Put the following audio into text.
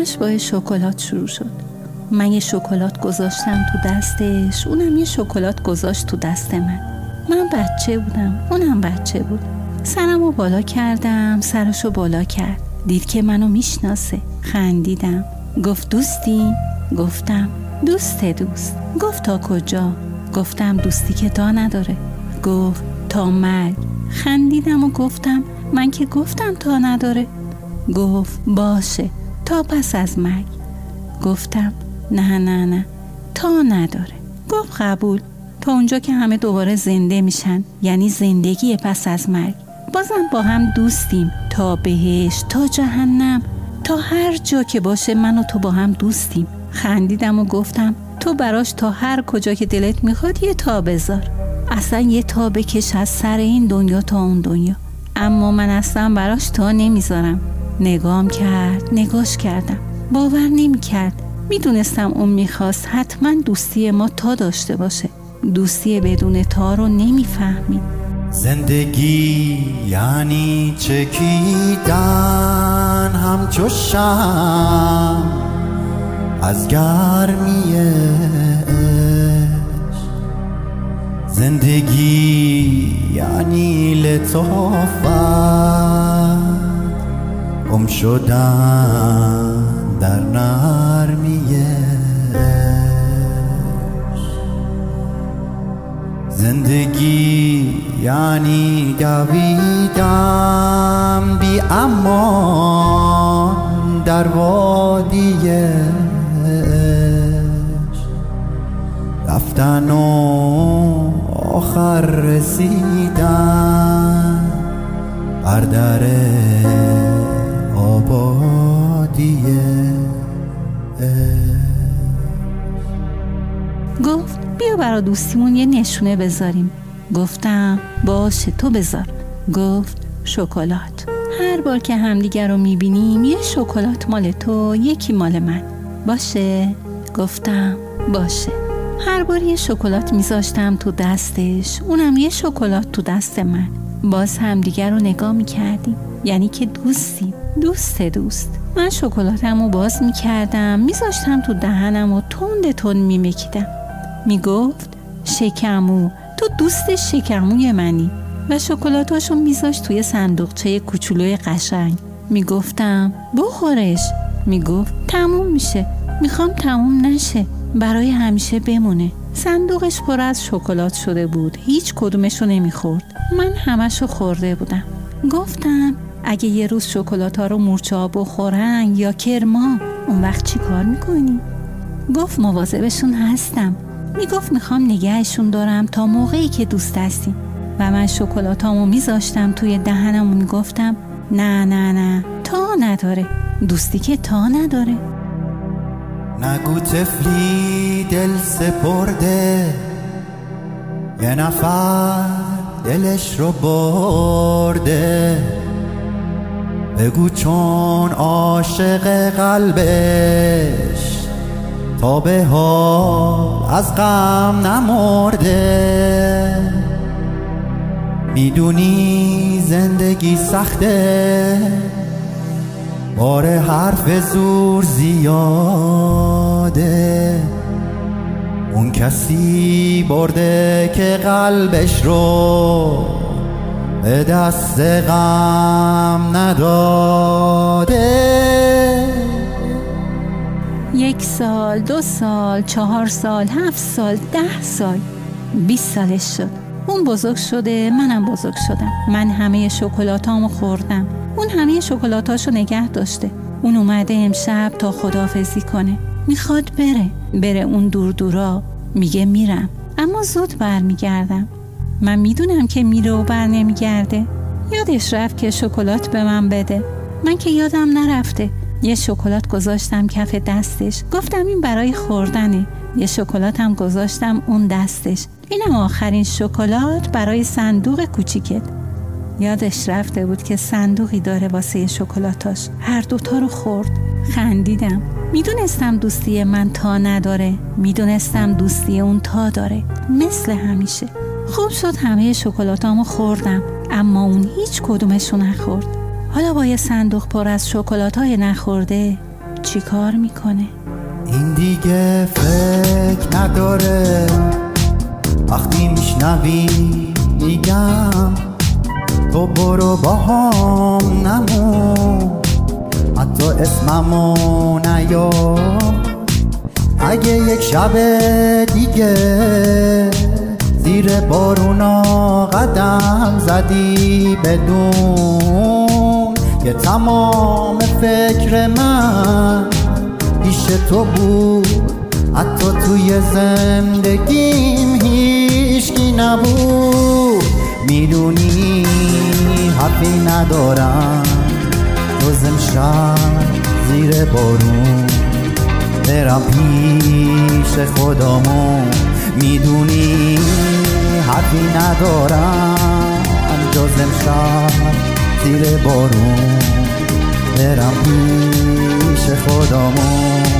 همش با شکلات شروع شد. من یه شکلات گذاشتم تو دستش، اونم یه شکلات گذاشت تو دست من. من بچه بودم، اونم بچه بود. سرمو بالا کردم، سرشو بالا کرد. دید که منو میشناسه. خندیدم. گفت دوستی؟ گفتم دوست. گفت تا کجا؟ گفتم دوستی که تا نداره. گفت تا مرگ. خندیدم و گفتم من که گفتم تا نداره. گفت باشه تا پس از مرگ. گفتم نه تا نداره. گفت قبول. تا اونجا که همه دوباره زنده میشن، یعنی زندگی پس از مرگ. بازم با هم دوستیم، تا بهشت، تا جهنم، تا هر جا که باشه من و تو با هم دوستیم. خندیدم و گفتم تو براش تا هر کجا که دلت میخواد یه تا بذار. اصلا یه تا بکش از سر این دنیا تا اون دنیا. اما من اصلا براش تا نمیذارم. نگام کرد، نگاش کردم. باور نمیکرد. میدونستم اون میخواست حتما دوستی ما تا داشته باشه. دوستی بدون تا رو نمیفهمید. زندگی یعنی چکیدن همچو شمع از گرمی عشق. زندگی یعنی لطافت گم شدن در نرمی عشق. زندگی یعنی دویدم بی امان در وادی عشق. رفتن و آخر رسیدن بر در آبادی عشق. گفت بیا برا دوستیمون یه نشونه بذاریم. گفتم باشه تو بذار. گفت شکلات. هر بار که همدیگر رو میبینیم یه شکلات مال تو، یکی مال من. باشه؟ گفتم باشه. هر بار یه شکلات میذاشتم تو دستش، اونم یه شکلات تو دست من. باز همدیگر رو نگاه میکردیم، یعنی که دوستیم. دوست. من شکلاتم رو باز میکردم، میذاشتم تو دهنم و تند میمکیدم. میگفت شکمو، تو دوست شکموی منی. و شکلاتاشو میذاشت توی صندوقچه کوچولوی قشنگ. میگفتم بخورش. میگفت تموم میشه. میخوام تموم نشه، برای همیشه بمونه. صندوقش پر از شکلات شده بود، هیچ کدومشو نمیخورد. من همشو خورده بودم. گفتم اگه یه روز شکلات‌ها رو مورچه‌ها بخورن یا کرما، اون وقت چی کار میکنی؟ گفت مواظبشون هستم. میگفت میخوام نگهشون دارم تا موقعی که دوست هستیم. و من شکلاتامو میذاشتم توی دهنم و میگفتم نه تا نداره. دوستی که تا نداره. نگو طفلی دل سپرده، یه نفر دلش رو برده. بگو چون عاشق قلبش تا به حال از غم نمرده. میدونی زندگی سخته، بار حرف زور زیاده. اون کسی برده که قلبش رو به دست غم نداده. 1 سال، 2 سال، 4 سال، 7 سال، 10 سال، 20 سالش شد. اون بزرگ شده، منم بزرگ شدم. من همه شکلاتامو خوردم، اون همه شکلاتاشو نگه داشته. اون اومده امشب تا خداحافظی کنه. میخواد بره اون دورا. میگه میرم، اما زود برمیگردم. من میدونم که میره و بر نمیگرده. یادش رفت که شکلات به من بده. من که یادم نرفته. یه شکلات گذاشتم کف دستش، گفتم این برای خوردنه. یه شکلاتم گذاشتم اون دستش، اینم آخرین شکلات برای صندوق کوچیکت. یادش رفته بود که صندوقی داره واسه شکلاتاش. هر دوتا رو خورد. خندیدم. میدونستم دوستی من تا نداره، میدونستم دوستی اون تا داره. مثل همیشه. خوب شد همه شکلاتامو خوردم، اما اون هیچ کدومشو نخورد. حالا با یه صندوق پر از شکلاتای نخورده چی کار میکنه؟ این دیگه فکر نداره وقتی میشنوی میگم تو برو با هم نمون، حتی اسممو نیار. اگه یک شب دیگه زیر بارونا قدم زدی بدون که تمام فکر من پیش تو بود، حتی توی زندگیم هیچکی نبود. میدونی حرفی ندارم جز امشب زیر بارون برم پیش خدامون. میدونی حرفی ندارم جز امشب زیر بارون برم پیش خدامون.